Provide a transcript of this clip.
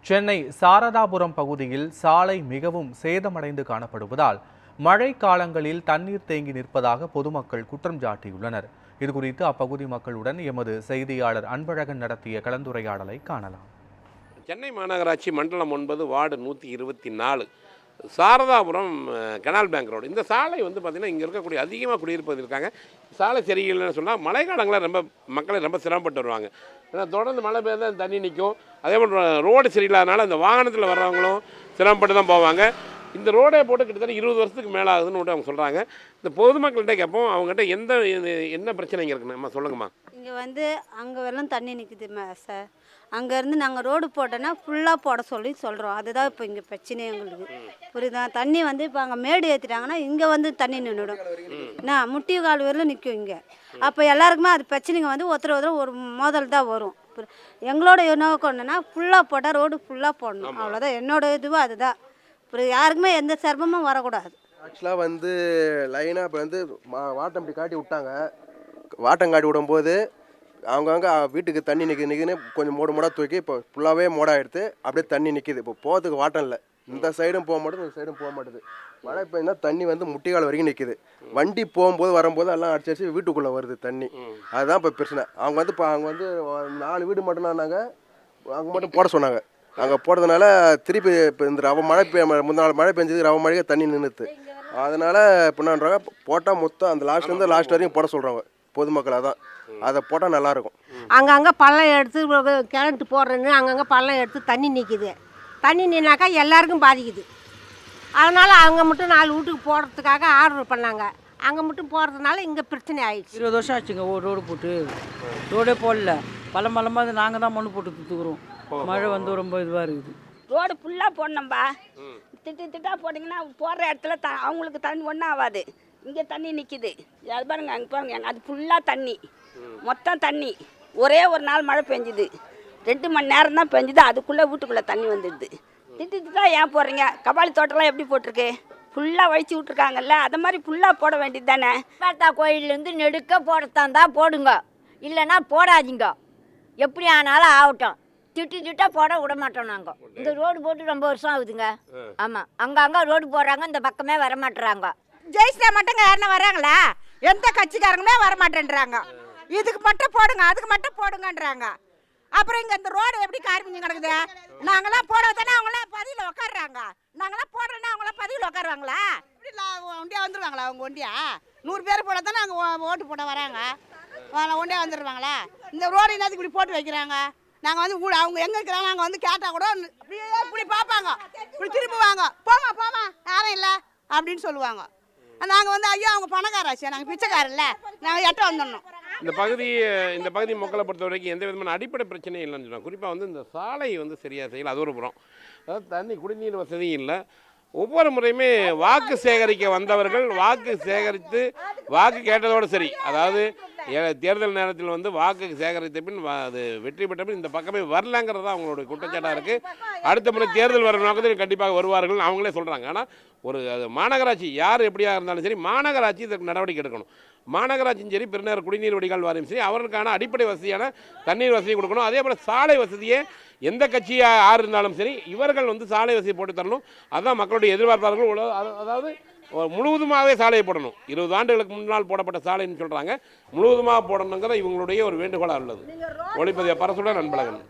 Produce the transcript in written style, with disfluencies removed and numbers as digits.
சென்னை சாரதாபுரம் பகுதியில் சாலை மிகவும் சேதமடைந்து காணப்படுவதால் மழை காலங்களில் தண்ணீர் தேங்கி நிற்பதாக பொதுமக்கள் குற்றம் சாட்டியுள்ளனர். இதுகுறித்து அப்பகுதி மக்களுடன் எமது செய்தியாளர் அன்பழகன் நடத்திய கலந்துரையாடலை காணலாம். சென்னை மாநகராட்சி மண்டலம் 9 வார்டு 124 சாரதாபுரம் கெனால் பேங்க் ரோடு. இந்த சாலை பார்த்திங்கன்னா இங்கே இருக்கக்கூடிய அதிகமாக குடியிருப்பது இருக்காங்க. சாலை சரியில்லைன்னு சொன்னால் மழை காலங்களில் ரொம்ப மக்களை ரொம்ப சிரமப்பட்டு வருவாங்க. ஏன்னா தொடர்ந்து மழை பெய்ய தண்ணி நிற்கும். அதே போல் ரோடு சரியில்லாதனால அந்த வாகனத்தில் வர்றவங்களும் சிரமப்பட்டு தான் போவாங்க. இந்த ரோடே போட்டு கிட்டத்தட்ட 20 வருஷத்துக்கு மேலே ஆகுதுன்னு அவங்க சொல்கிறாங்க. இந்த பொதுமக்கள்கிட்ட கேட்போம், அவங்ககிட்ட என்ன பிரச்சனை இங்கே இருக்குன்னு அம்மா சொல்லுங்கம்மா. இங்கே அங்கே வெள்ளம் தண்ணி நிற்குதுமா சார். அங்கேருந்து நாங்கள் ரோடு போட்டோன்னா ஃபுல்லாக போட சொல்கிறோம். அதுதான் இப்போ இங்கே பிரச்சனை எங்களுக்கு. புரியுதா? தண்ணி இப்போ அங்கே மேடு ஏற்றிட்டாங்கன்னா இங்கே தண்ணி நின்றுடும். நான் முட்டி கால் வரலும் நிற்கும் இங்கே. அப்போ எல்லாருக்குமே அது பிரச்சனைங்க ஒருத்தர் ஒரு மோதல் தான் வரும். எங்களோட நோக்கம் என்னன்னா ஃபுல்லாக போட்டால் ரோடு ஃபுல்லாக போடணும். அவ்வளோதான் என்னோட இதுவும் அதுதான். அப்புறம் யாருக்குமே எந்த சிரமமும் வரக்கூடாது. ஆக்சுவலாக லைனாக இப்போ வாட்டம் இப்படி காட்டி விட்டாங்க. வாட்டம் காட்டி விடும்போது அவங்கவுங்க வீட்டுக்கு தண்ணி நிற்குதுன்னு கொஞ்சம் மூடாக தூக்கி இப்போ ஃபுல்லாகவே மூடாகிடுது. அப்படியே தண்ணி நிற்கிது. இப்போ போகிறதுக்கு வாட்டம் இல்லை. இந்த சைடும் போக மாட்டேது, இந்த சைடும் போக மாட்டேது. மழை பெய்யுனா தண்ணி முட்டிக்கால் வரைக்கும் நிற்கிது. வண்டி போகும்போது வரும்போது எல்லாம் அடிச்சு வீட்டுக்குள்ளே வருது தண்ணி. அதுதான் இப்போ பிரச்சனை. அவங்க இப்போ அவங்க 4 வீடு மட்டும்னாங்க. அவங்க மட்டும் போட சொன்னாங்க. அங்கே போடுறதுனால திருப்பி இப்போ இந்த மழை முந்தின நாள் மழை பெஞ்சது ரவ மழைக்கு தண்ணி நின்றுது. அதனால் இப்போ என்னன்றாங்க, போட்டால் மொத்தம் அந்த லாஸ்ட்லேருந்து லாஸ்ட் வரைக்கும் போட சொல்கிறாங்க பொதுமக்கள். அதான் அதை போட்டால் நல்லாயிருக்கும். அங்கங்கே பள்ளம் எடுத்து கிணட்டு போடுறேன்னு அங்கங்கே பள்ளம் எடுத்து தண்ணி நிற்கிது. தண்ணி நின்னாக்கா எல்லாருக்கும் பாதிக்குது. அதனால் அவங்க மட்டும் 4 வீட்டுக்கு போடுறதுக்காக ஆர்டர் பண்ணாங்க. அங்கே மட்டும் போகிறதுனால இங்கே பிரச்சனை ஆயிடுச்சு. 20 வருஷம் ஆச்சுங்க ரோடு போட்டு. ரோடே போடல. பழமளமாக நாங்கள் தான் மண்ணு போட்டு தூக்குறோம். மழை ரொம்ப இதுவாக இருக்குது. ரோடு ஃபுல்லாக போடணும்பா. திட்டா போட்டிங்கன்னா போடுற இடத்துல அவங்களுக்கு தண்ணி ஒன்றும் ஆகாது. இங்கே தண்ணி நிற்கிது. அது பாருங்க, அங்கே பாருங்க, அது ஃபுல்லாக தண்ணி, மொத்தம் தண்ணி. ஒரே ஒரு நாள் மழை பெஞ்சுது, 2 மணி நேரம் தான் பெஞ்சுது. அதுக்குள்ளே வீட்டுக்குள்ளே தண்ணி வந்துடுது. திட்டா ஏன் போடுறீங்க? கபாலி தோட்டம்லாம் எப்படி போட்டிருக்கு? ஃபுல்லாக வழிச்சு விட்ருக்காங்கல்ல, அது மாதிரி ஃபுல்லாக போட வேண்டியது தானே. பார்த்தா கோயிலேருந்து நெடுக்க போடத்தான் தான் போடுங்க, இல்லைன்னா போடாதீங்க. எப்படி ஆனாலும் ஆகட்டும். திட்டா போட விட மாட்டோம் நாங்கள். இந்த ரோடு போட்டு ரொம்ப வருஷம் ஆகுதுங்க. ஆமாம், அங்கங்கே ரோடு போடுறாங்க, இந்த பக்கமே வர மாட்டுறாங்க. ஜெயிச்சா மட்டுங்க யாருன்னா வராங்களா? எந்த கட்சிக்காரங்களுமே வரமாட்டேன்றாங்க. இதுக்கு மட்டும் போடுங்க, அதுக்கு மட்டும் போடுங்கன்றாங்க. அப்புறம் இங்கே இந்த ரோடு எப்படி காரிமிஞ்சு கிடக்குது? நாங்களாம் போட தானே அவங்களாம் பதிவில் உட்காடுறாங்க. நாங்களாம் போடுறோன்னா அவங்களாம் பதிவில் உட்காருவாங்களா? இப்படி ஒண்டியா வந்துடுவாங்களா? அவங்க ஒண்டியா 100 பேர் போட தானே அவங்க ஓட்டு போட வராங்க. ஒண்டியா வந்துடுவாங்களா? இந்த ரோடு என்னதுக்கு இப்படி போட்டு வைக்கிறாங்க? நாங்கள் கூட அவங்க எங்கே இருக்கிறாங்க, நாங்கள் கேட்டால் கூட அப்படியே இப்படி பார்ப்பாங்க, இப்படி திரும்புவாங்க. போமா யாரும் இல்லை அப்படின்னு சொல்லுவாங்க. நாங்கள் ஐயோ அவங்க பணக்காராச்சு, நாங்கள் பிச்சைக்காரில்ல, நாங்கள் எட்ட வந்துடணும். இந்த பகுதி மக்களை பொறுத்த வரைக்கும் எந்த விதமான அடிப்படை பிரச்சனையும் இல்லைன்னு சொல்லுவாங்க. குறிப்பாக இந்த சாலை சரியாக செய்யலை. அது ஒரு புறம். அதாவது தண்ணி குடிநீர் வசதியும் இல்லை. ஒவ்வொரு முறையுமே வாக்கு சேகரிக்க வந்தவர்கள் வாக்கு சேகரித்து வாக்கு கேட்டதோடு சரி. அதாவது தேர்தல் நேரத்தில் வாக்கு சேகரித்த பின் அது வெற்றி பெற்ற பின் இந்த பக்கமே வரலங்கிறது தான் அவங்களோட குற்றச்சாட்டாக இருக்குது. அடுத்த முறை தேர்தல் வர நோக்கத்தில் கண்டிப்பாக வருவார்கள் அவங்களே சொல்கிறாங்க. ஆனால் ஒரு மாநகராட்சி யார் எப்படியாக இருந்தாலும் சரி, மாநகராட்சி இதற்கு நடவடிக்கை எடுக்கணும். மாநகராட்சியும் சரி, பெருநகர குடிநீர் வடிகால் வாரியம் சரி, அவர்களுக்கான அடிப்படை வசதியான தண்ணீர் வசதி கொடுக்கணும். அதே போல் சாலை வசதியே எந்த கட்சியாக யார் இருந்தாலும் சரி, இவர்கள் சாலை வசதி போட்டு தரணும். அதுதான் மக்களுடைய எதிர்பார்ப்பார்கள். அதாவது முழுவதுமாகவே சாலையை போடணும். 20 ஆண்டுகளுக்கு முன்னால் போடப்பட்ட சாலைன்னு சொல்கிறாங்க. முழுவதுமாக போடணுங்கிறத இவங்களுடைய ஒரு வேண்டுகோளாக உள்ளது. ஒளிப்பதிவு பரசுடன் அன்பழகன்.